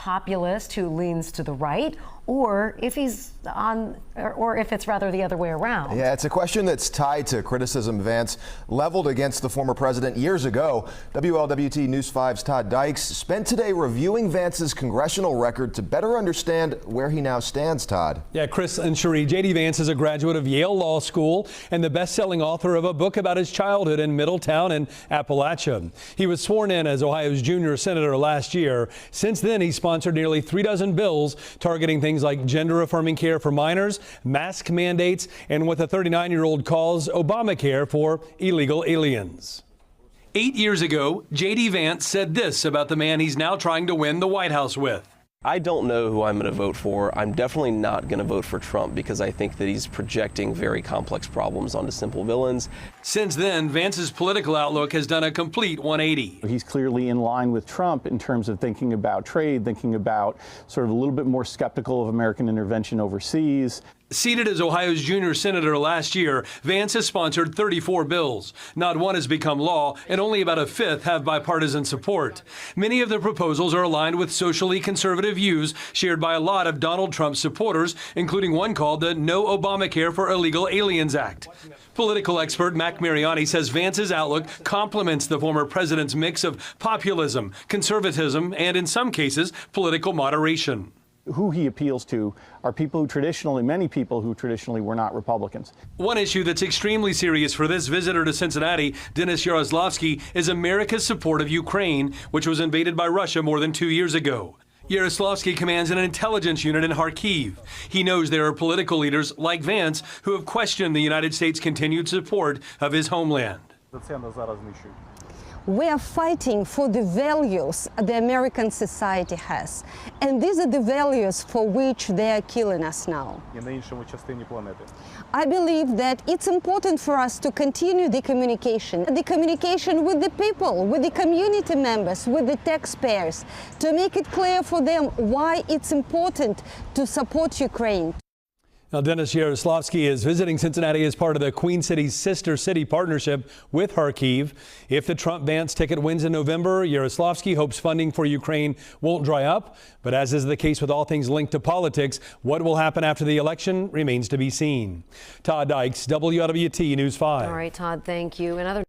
populist who leans to the right, or if he's or if it's rather the other way around. Yeah, it's a question that's tied to criticism Vance leveled against the former president years ago. WLWT News 5's Todd Dykes spent today reviewing Vance's congressional record to better understand where he now stands, Todd. Yeah, Chris and Cherie, J.D. Vance is a graduate of Yale Law School and the best-selling author of a book about his childhood in Middletown in Appalachia. He was sworn in as Ohio's junior senator last year. Since then, he sponsored nearly 36 bills targeting things like gender-affirming care for minors, mask mandates, and what the 39-year-old calls Obamacare for illegal aliens. 8 years ago, J.D. Vance said this about the man he's now trying to win the White House with. I don't know who I'm going to vote for. I'm definitely not going to vote for Trump because I think that he's projecting very complex problems onto simple villains. Since then, Vance's political outlook has done a complete 180. He's clearly in line with Trump in terms of thinking about trade, thinking about sort of a little bit more skeptical of American intervention overseas. Seated as Ohio's junior senator last year, Vance has sponsored 34 bills. Not one has become law, and only about a fifth have bipartisan support. Many of the proposals are aligned with socially conservative views shared by a lot of Donald Trump's supporters, including one called the No Obamacare for Illegal Aliens Act. Political expert Mac Mariani says Vance's outlook complements the former president's mix of populism, conservatism, and in some cases, political moderation. Who he appeals to are people who traditionally, many people who traditionally were not Republicans. One issue that's extremely serious for this visitor to Cincinnati, Denis Yaroslavsky, is America's support of Ukraine, which was invaded by Russia more than 2 years ago. Yaroslavsky commands an intelligence unit in Kharkiv. He knows there are political leaders like Vance who have questioned the United States' continued support of his homeland. We are fighting for the values the American society has. And these are the values for which they are killing us now. I believe that it's important for us to continue the communication with the people, with the community members, with the taxpayers, to make it clear for them why it's important to support Ukraine. Now, Denis Yaroslavsky is visiting Cincinnati as part of the Queen City's Sister City partnership with Kharkiv. If the Trump-Vance ticket wins in November, Yaroslavsky hopes funding for Ukraine won't dry up. But as is the case with all things linked to politics, what will happen after the election remains to be seen. Todd Dykes, WLWT News 5. All right, Todd, thank you. Another